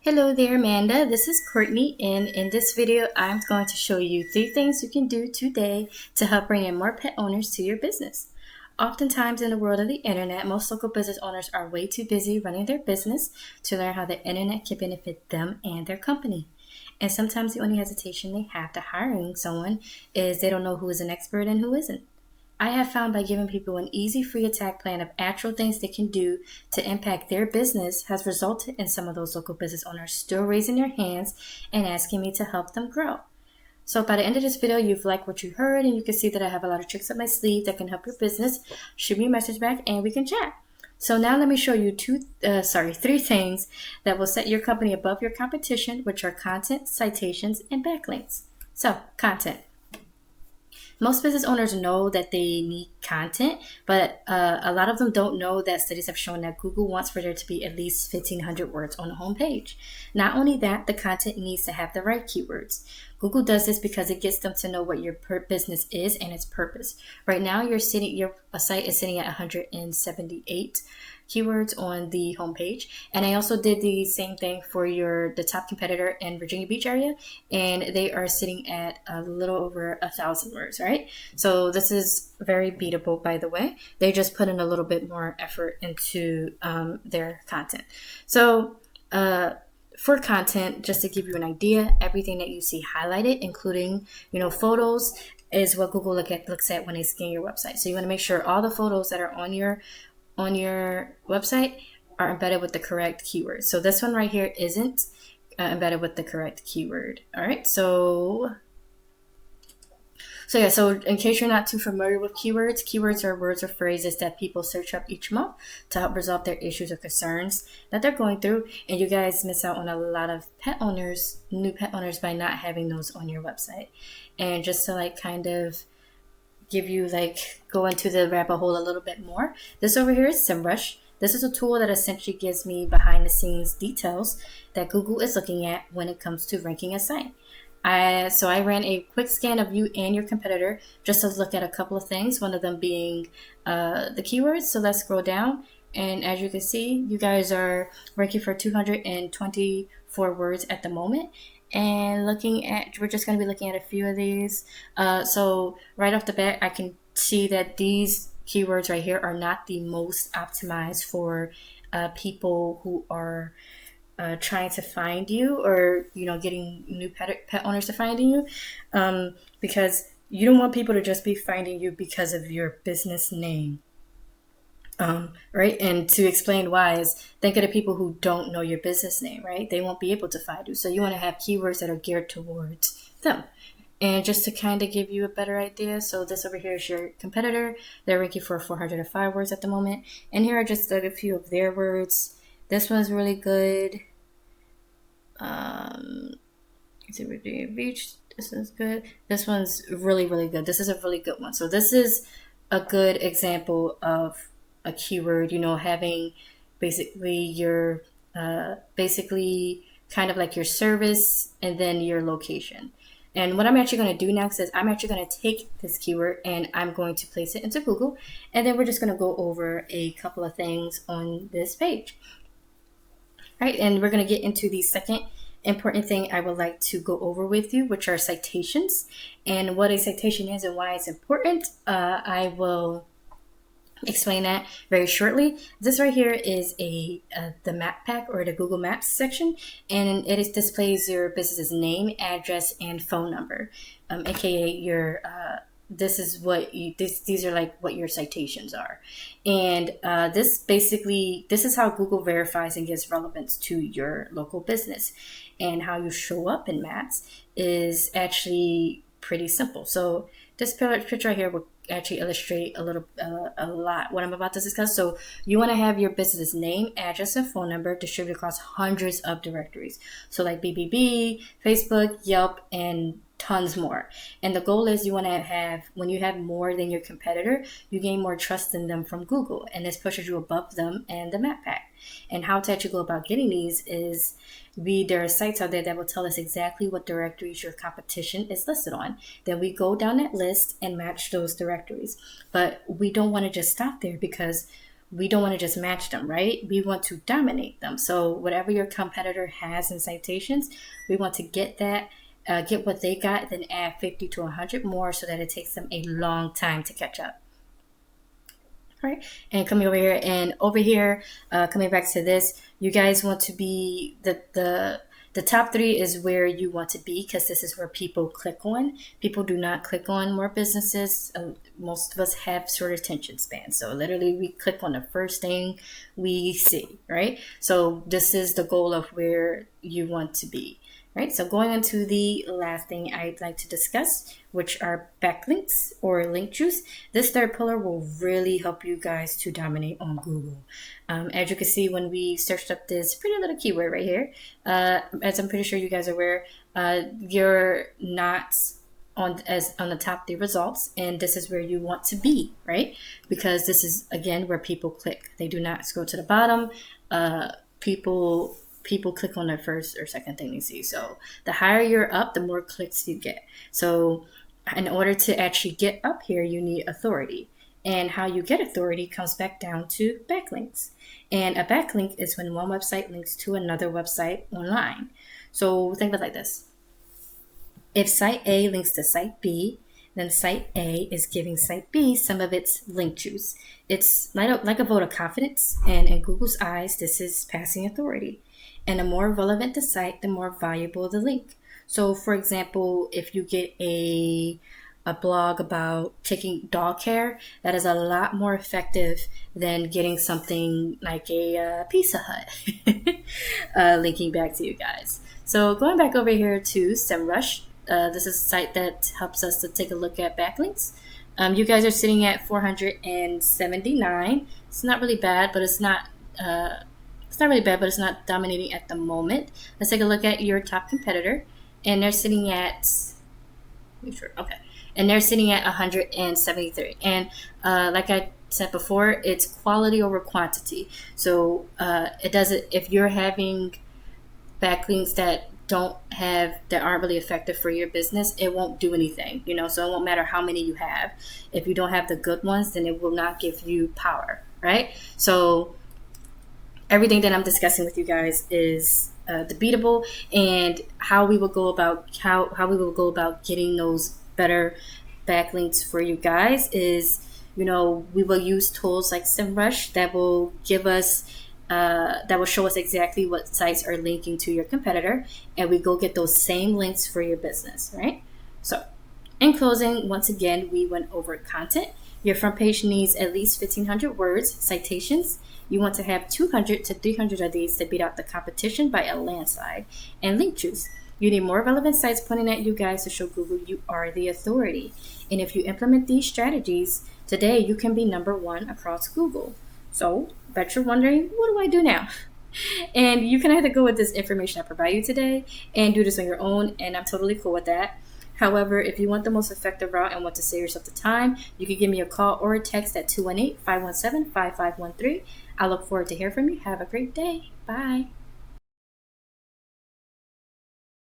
Hello there, Amanda. This is Courtney, and in this video, I'm going to show you 3 things you can do today to help bring in more pet owners to your business. Oftentimes in the world of the internet, most local business owners are way too busy running their business to learn how the internet can benefit them and their company. And sometimes the only hesitation they have to hiring someone is they don't know who is an expert and who isn't. I have found by giving people an easy free attack plan of actual things they can do to impact their business has resulted in some of those local business owners still raising their hands and asking me to help them grow. So by the end of this video, you've liked what you heard and you can see that I have a lot of tricks up my sleeve that can help your business. Shoot me a message back and we can chat. So now let me show you 3 things that will set your company above your competition, which are content, citations, and backlinks. So content. Most business owners know that they need content, but a lot of them don't know that studies have shown that Google wants for there to be at least 1,500 words on the homepage. Not only that, the content needs to have the right keywords. Google does this because it gets them to know what your business is and its purpose. Right now, your site is sitting at 178 keywords on the homepage, and I also did the same thing for the top competitor in Virginia Beach area, and they are sitting at a little over 1,000 words, right? So this is very beatable, by the way. They just put in a little bit more effort into their content. So for content, just to give you an idea, everything that you see highlighted, including photos, is what Google looks at when they scan your website. So you want to make sure all the photos that are on your website are embedded with the correct keyword. So this one right here isn't embedded with the correct keyword. All right, so in case you're not too familiar with keywords are words or phrases that people search up each month to help resolve their issues or concerns that they're going through. And you guys miss out on a lot of new pet owners by not having those on your website. And just to kind of give you go into the rabbit hole a little bit more, this over here is SEMrush. This is a tool that essentially gives me behind the scenes details that Google is looking at when it comes to ranking a site. So I ran a quick scan of you and your competitor just to look at a couple of things, one of them being the keywords. So let's scroll down, and as you can see, you guys are ranking for 224 words at the moment. And we're just going to be looking at a few of these. So right off the bat, I can see that these keywords right here are not the most optimized for people who are trying to find you, or getting new pet owners to find you, because you don't want people to just be finding you because of your business name. Right? And to explain why is, think of the people who don't know your business name, right? They won't be able to find you. So you want to have keywords that are geared towards them. And just to kind of give you a better idea, so this over here is your competitor. They're ranking for 405 words at the moment. And here are just a few of their words. This one's really good. Beach. This is good. This one's really, really good. This is a really good one. So this is a good example of a keyword, having basically your kind of like your service and then your location. And what I'm actually going to do next is I'm actually going to take this keyword and I'm going to place it into Google, and then we're just going to go over a couple of things on this page. All right, and we're going to get into the second important thing I would like to go over with you, which are citations. And what a citation is and why it's important, I will explain that very shortly. This right here is the map pack, or the Google Maps section, and it displays your business's name, address, and phone number, aka your these are like what your citations are. And this is how Google verifies and gives relevance to your local business. And how you show up in Maps is actually pretty simple. So this picture right here will actually illustrate a lot what I'm about to discuss. So you want to have your business name, address, and phone number distributed across hundreds of directories. So like BBB, Facebook, Yelp, and tons more. And the goal is you want to have, when you have more than your competitor, you gain more trust in them from Google, and this pushes you above them and the map pack. And how to actually go about getting these is there are sites out there that will tell us exactly what directories your competition is listed on. Then we go down that list and match those directories. But we don't want to just stop there, because we don't want to just match them, right? We want to dominate them. So whatever your competitor has in citations, we want to get that, get what they got, then add 50 to 100 more so that it takes them a long time to catch up. All right, and coming over here, coming back to this, you guys want to be the top 3 is where you want to be, because this is where people click on. People do not click on more businesses. Most of us have short attention spans. So literally we click on the first thing we see, right? So this is the goal of where you want to be, right? So going into the last thing I'd like to discuss, which are backlinks or link juice. This third pillar will really help you guys to dominate on Google. As you can see, when we searched up this pretty little keyword right here, as I'm pretty sure you guys are aware, you're not on the top 3 results, and this is where you want to be, right? Because this is, again, where people click. They do not scroll to the bottom. People click on the first or second thing they see. So the higher you're up, the more clicks you get. So in order to actually get up here, you need authority. And how you get authority comes back down to backlinks. And a backlink is when one website links to another website online. So think of it like this. If site A links to site B, then site A is giving site B some of its link juice. It's like a vote of confidence, and in Google's eyes, this is passing authority. And the more relevant the site, the more valuable the link. So for example, if you get a blog about taking dog care, that is a lot more effective than getting something like a Pizza Hut linking back to you guys. So going back over here to SEMrush, this is a site that helps us to take a look at backlinks. You guys are sitting at 479. It's not really bad, but it's not dominating at the moment. Let's take a look at your top competitor, and they're sitting at, and they're sitting at 173. And like I said before, it's quality over quantity. So if you're having backlinks that aren't really effective for your business, it won't do anything, so it won't matter how many you have. If you don't have the good ones, then it will not give you power, right? So everything that I'm discussing with you guys is debatable, and how we will go about getting those better backlinks for you guys is, we will use tools like SEMrush that will show us exactly what sites are linking to your competitor, and we go get those same links for your business, right? So in closing, once again, we went over content. Your front page needs at least 1,500 words, citations. You want to have 200 to 300 of these to beat out the competition by a landslide. And link juice. You need more relevant sites pointing at you guys to show Google you are the authority. And if you implement these strategies, today you can be #1 across Google. So, bet you're wondering, what do I do now? And you can either go with this information I provide you today and do this on your own, and I'm totally cool with that. However, if you want the most effective route and want to save yourself the time, you can give me a call or a text at 218-517-5513. I look forward to hearing from you. Have a great day. Bye.